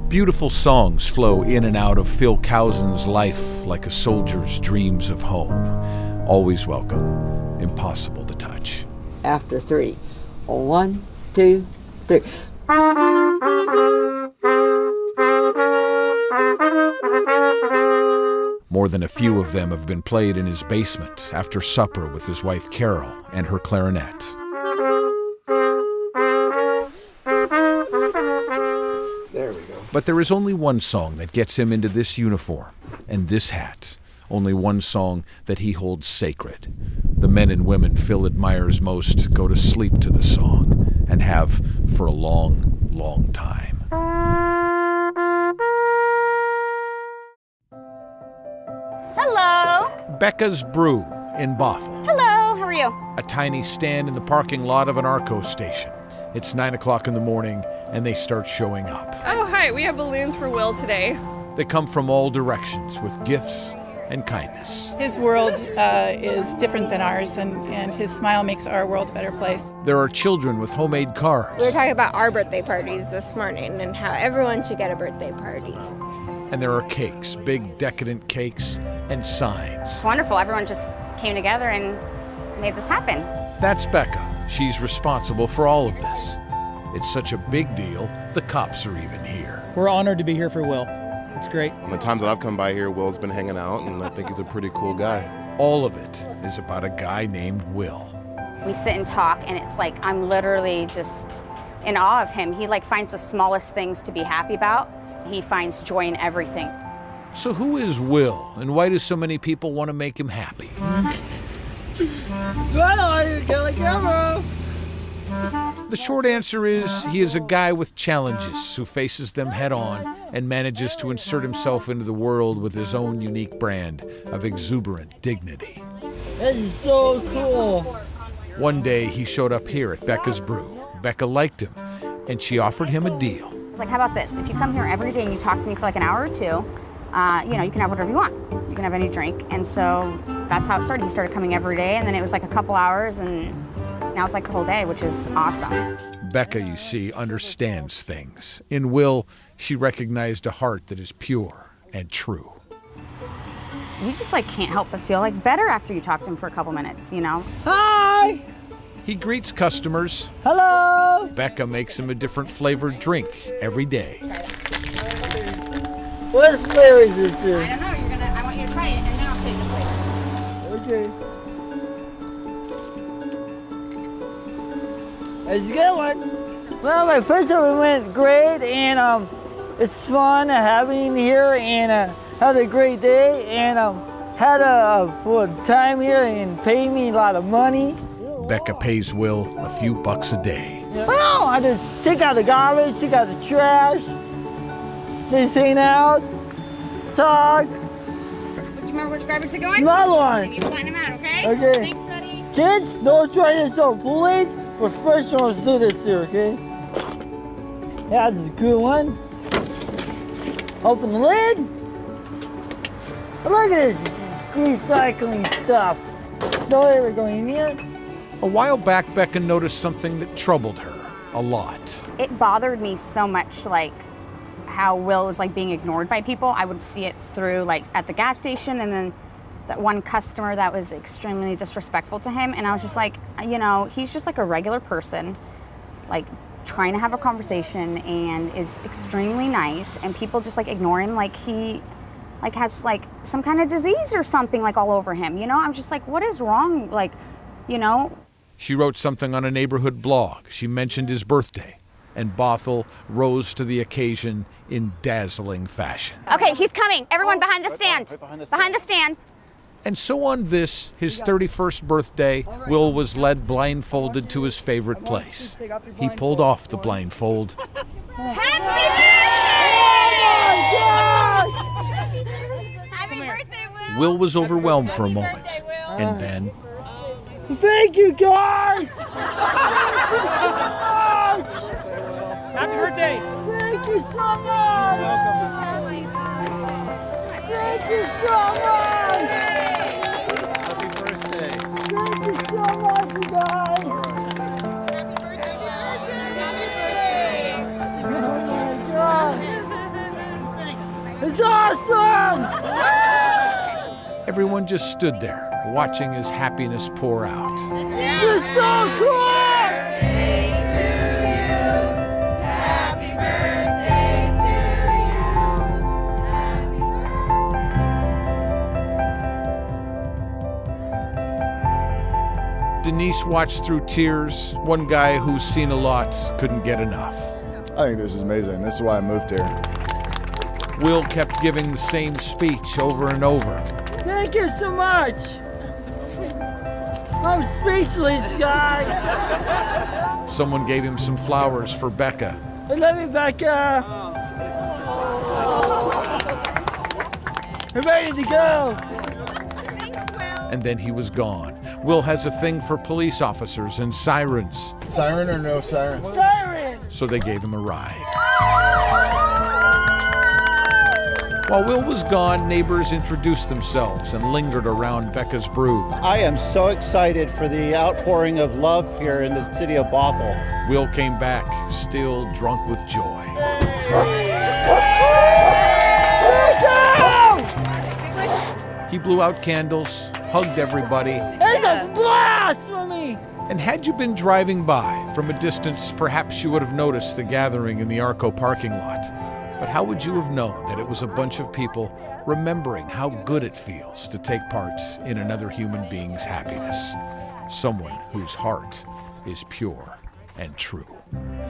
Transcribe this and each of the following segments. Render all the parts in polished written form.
Beautiful songs flow in and out of Phil Cowson's life like a soldier's dreams of home. Always welcome, impossible to touch. After 3. 1, 2, 3. More than a few of them have been played in his basement after supper with his wife Carol and her clarinet. There we go. But there is only one song that gets him into this uniform and this hat. Only one song that he holds sacred. The men and women Phil admires most go to sleep to the song and have for a long, long time. Hello. Becca's Brew in Bothell. Hello, how are you? A tiny stand in the parking lot of an Arco station. It's 9 o'clock in the morning and they start showing up. Oh, hi, we have balloons for Will today. They come from all directions with gifts and kindness. His world is different than ours, and his smile makes our world a better place. There are children with homemade cars. We were talking about our birthday parties this morning and how everyone should get a birthday party. And there are cakes, big decadent cakes, and signs. It's wonderful. Everyone just came together and made this happen. That's Becca. She's responsible for all of this. It's such a big deal, the cops are even here. We're honored to be here for Will. It's great. On the times that I've come by here, Will's been hanging out, and I think he's a pretty cool guy. All of it is about a guy named Will. We sit and talk, and it's like I'm literally just in awe of him. He finds the smallest things to be happy about. He finds joy in everything. So who is Will, and why do so many people want to make him happy? The short answer is he is a guy with challenges who faces them head on and manages to insert himself into the world with his own unique brand of exuberant dignity. This is so cool. One day he showed up here at Becca's Brew. Becca liked him, and she offered him a deal. It's like, how about this? If you come here every day and you talk to me for an hour or two, you can have whatever you want. You can have any drink. And so that's how it started. He started coming every day, and then it was a couple hours, and now it's the whole day, which is awesome. Becca, you see, understands things. In Will, she recognized a heart that is pure and true. You just can't help but feel better after you talk to him for a couple minutes, Hi! He greets customers. Hello! Becca makes him a different flavored drink every day. What flavor is this in? I don't know. I want you to try it, and then I'll tell you the flavor. Okay. It's a good one. Well, my first one went great, and it's fun having here, and had a great day, and had a full time here, and paid me a lot of money. Becca pays Will a few bucks a day. Well, I just take out the garbage, take out the trash, just hang out, talk. Do you remember which garbage to go in? Small one. And you line them out, okay? Okay. Thanks, buddy. Kids, don't try this on Kool-Aid. Professionals do this here, okay? Yeah, this is a good one. Open the lid. Look at this recycling stuff. Don't ever go in here. A while back, Becca noticed something that troubled her a lot. It bothered me so much, how Will was being ignored by people. I would see it through at the gas station, and then that one customer that was extremely disrespectful to him, and I was just he's just a regular person, trying to have a conversation and is extremely nice, and people just ignore him he has some kind of disease or something all over him, I'm just what is wrong, She wrote something on a neighborhood blog. She mentioned his birthday, and Bothell rose to the occasion in dazzling fashion. Okay, he's coming. Everyone behind the stand. Behind the stand. And so on this, his 31st birthday, Will was led blindfolded to his favorite place. He pulled off the blindfold. Happy birthday, Will! Will was overwhelmed for a moment, and then... Thank you, guys! Happy birthday! Thank you so much! Thank you so much! Happy birthday! Thank you so much, you guys! All right. Oh my God! Everyone just stood there, watching his happiness pour out. You're so cool! Denise watched through tears. One guy who's seen a lot couldn't get enough. I think this is amazing. This is why I moved here. Will kept giving the same speech over and over. Thank you so much. I'm speechless, guys. Someone gave him some flowers for Becca. I love you, Becca. I'm ready to go. And then he was gone. Will has a thing for police officers and sirens. Siren or no siren? Siren! So they gave him a ride. While Will was gone, neighbors introduced themselves and lingered around Becca's brew. I am so excited for the outpouring of love here in the city of Bothell. Will came back, still drunk with joy. He blew out candles, hugged everybody. It's a blast for me! And had you been driving by from a distance, perhaps you would have noticed the gathering in the Arco parking lot. But how would you have known that it was a bunch of people remembering how good it feels to take part in another human being's happiness? Someone whose heart is pure and true.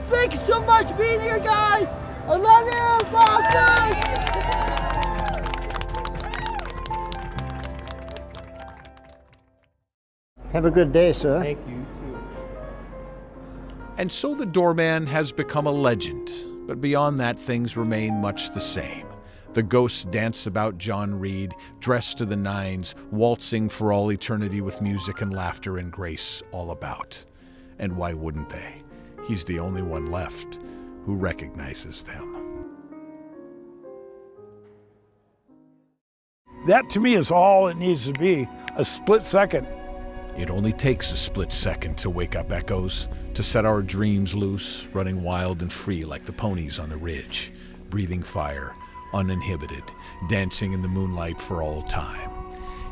Thank you so much for being here, guys! I love you, Boston! Have a good day, sir. Thank you. And so the doorman has become a legend, but beyond that, things remain much the same. The ghosts dance about John Reed, dressed to the nines, waltzing for all eternity with music and laughter and grace all about. And why wouldn't they? He's the only one left who recognizes them. That to me is all it needs to be, a split second. It only takes a split second to wake up echoes, to set our dreams loose, running wild and free like the ponies on the ridge, breathing fire, uninhibited, dancing in the moonlight for all time.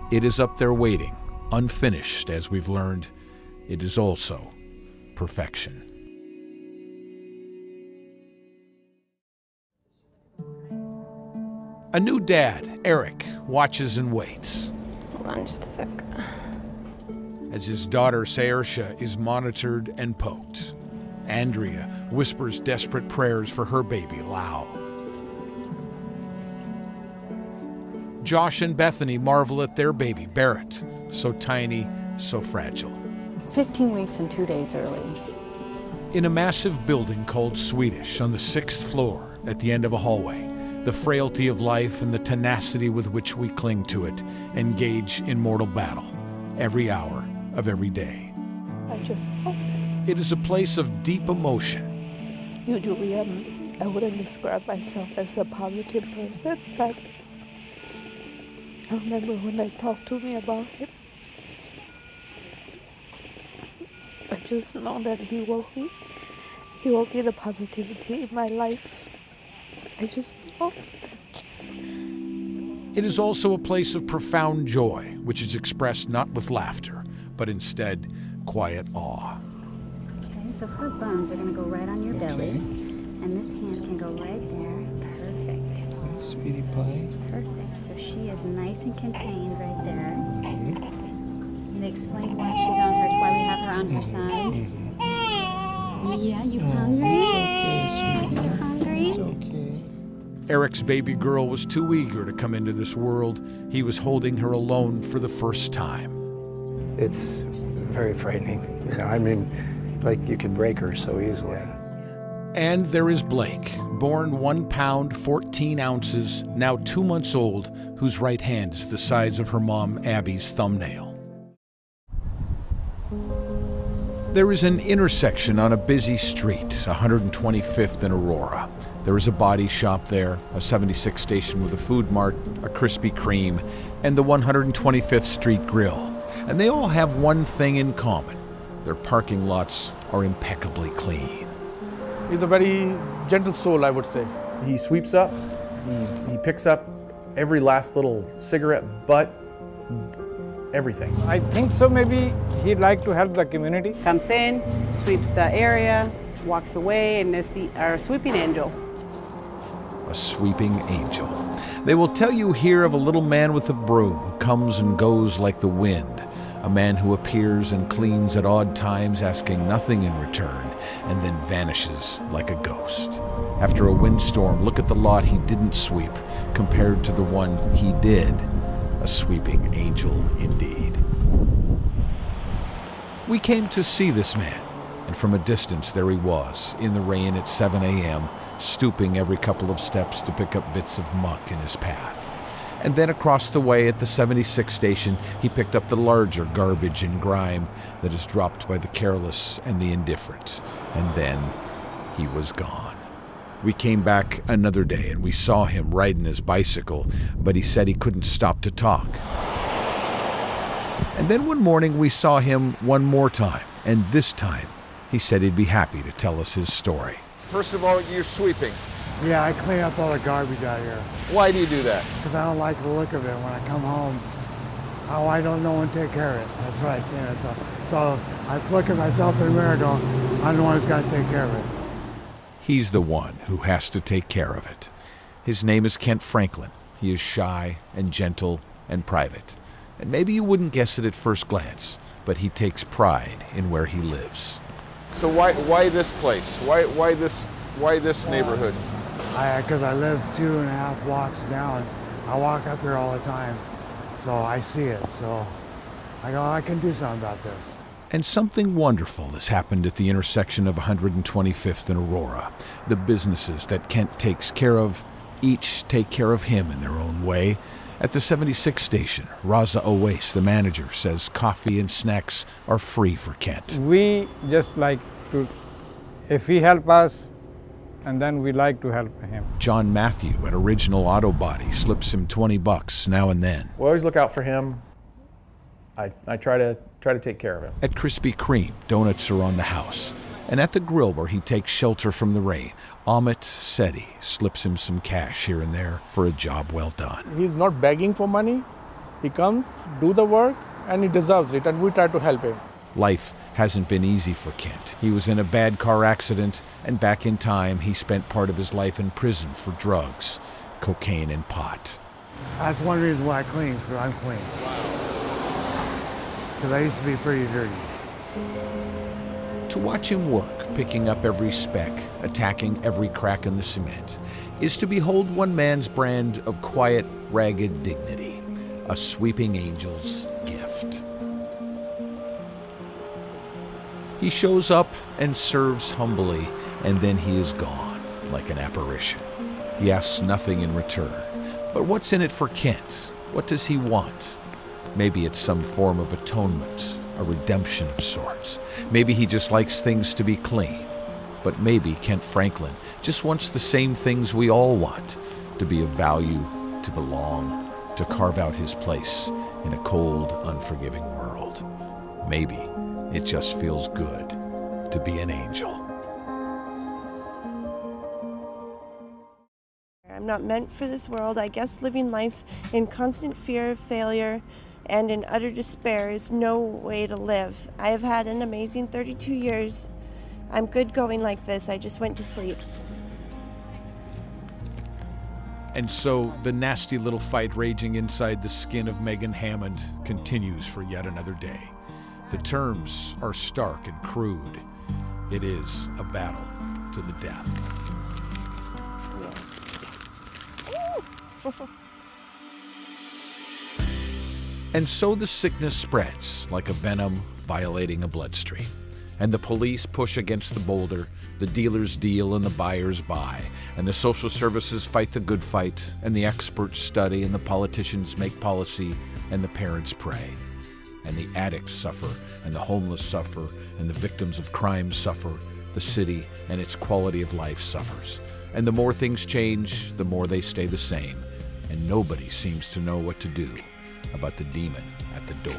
It is up there waiting, unfinished as we've learned. It is also perfection. A new dad, Eric, watches and waits. Hold on just a sec. As his daughter, Saoirse, is monitored and poked. Andrea whispers desperate prayers for her baby, Lau. Josh and Bethany marvel at their baby, Barrett, so tiny, so fragile. 15 weeks and 2 days early. In a massive building called Swedish on the 6th floor at the end of a hallway, the frailty of life and the tenacity with which we cling to it engage in mortal battle every hour of every day. It is a place of deep emotion. Usually I wouldn't describe myself as a positive person, but I remember when they talked to me about it. I just know that he woke me the positivity in my life. I just know. It is also a place of profound joy, which is expressed not with laughter, but instead quiet awe. Okay, so her bones are going to go right on your belly, and this hand can go right there. Perfect. Sweetie pie. Perfect. So she is nice and contained right there. And explain why she's on hers, why we have her on her side. Yeah, you hungry? It's okay, sweetie. You hungry? It's okay. Eric's baby girl was too eager to come into this world. He was holding her alone for the first time. It's very frightening. I mean, like you could break her so easily. And there is Blake, born 1 pound, 14 ounces, now 2 months old, whose right hand is the size of her mom Abby's thumbnail. There is an intersection on a busy street, 125th and Aurora. There is a body shop there, a 76 station with a food mart, a Krispy Kreme, and the 125th Street Grill. And they all have one thing in common. Their parking lots are impeccably clean. He's a very gentle soul, I would say. He sweeps up, he picks up every last little cigarette butt everything. I think so. Maybe he'd like to help the community. Comes in, sweeps the area, walks away, and is our sweeping angel. A sweeping angel. They will tell you here of a little man with a broom who comes and goes like the wind, a man who appears and cleans at odd times, asking nothing in return, and then vanishes like a ghost. After a windstorm, look at the lot he didn't sweep compared to the one he did. A sweeping angel indeed. We came to see this man, and from a distance there he was, in the rain at 7 a.m., stooping every couple of steps to pick up bits of muck in his path. And then across the way at the 76 station, he picked up the larger garbage and grime that is dropped by the careless and the indifferent. And then he was gone. We came back another day and we saw him riding his bicycle, but he said he couldn't stop to talk. And then one morning we saw him one more time, and this time he said he'd be happy to tell us his story. First of all, you're sweeping. Yeah, I clean up all the garbage out here. Why do you do that? Because I don't like the look of it when I come home. Oh, I don't know when to take care of it. That's what I say to myself. So I look at myself in the mirror and go, I'm the one who's got to take care of it. He's the one who has to take care of it. His name is Kent Franklin. He is shy and gentle and private. And maybe you wouldn't guess it at first glance, but he takes pride in where he lives. So why this place? Why this neighborhood? Because I live 2.5 blocks down. I walk up here all the time, so I see it. So I go, I can do something about this. And something wonderful has happened at the intersection of 125th and Aurora. The businesses that Kent takes care of each take care of him in their own way. At the 76 station, Raza Owais, the manager, says coffee and snacks are free for Kent. We just like to, if he help us, and then we like to help him. John Matthew at Original Auto Body slips him $20 now and then. We always look out for him. I try to take care of him. At Krispy Kreme, donuts are on the house. And at the grill where he takes shelter from the rain, Amit Sethi slips him some cash here and there for a job well done. He's not begging for money. He comes, do the work, and he deserves it, and we try to help him. Life hasn't been easy for Kent. He was in a bad car accident, and back in time, he spent part of his life in prison for drugs, cocaine and pot. That's one reason why I clean, because I'm clean. Because I used to be pretty dirty. To watch him work, picking up every speck, attacking every crack in the cement, is to behold one man's brand of quiet, ragged dignity, a sweeping angel's gift. He shows up and serves humbly, and then he is gone, like an apparition. He asks nothing in return. But what's in it for Kent? What does he want? Maybe it's some form of atonement, a redemption of sorts. Maybe he just likes things to be clean. But maybe Kent Franklin just wants the same things we all want, to be of value, to belong, to carve out his place in a cold, unforgiving world. Maybe it just feels good to be an angel. I'm not meant for this world. I guess living life in constant fear of failure and in utter despair is no way to live. I have had an amazing 32 years. I'm good going like this. I just went to sleep. And so the nasty little fight raging inside the skin of Megan Hammond continues for yet another day. The terms are stark and crude. It is a battle to the death. And so the sickness spreads like a venom violating a bloodstream. And the police push against the boulder, the dealers deal and the buyers buy, and the social services fight the good fight, and the experts study, and the politicians make policy, and the parents pray. And the addicts suffer, and the homeless suffer, and the victims of crime suffer. The city and its quality of life suffers. And the more things change, the more they stay the same. And nobody seems to know what to do about the demon at the door.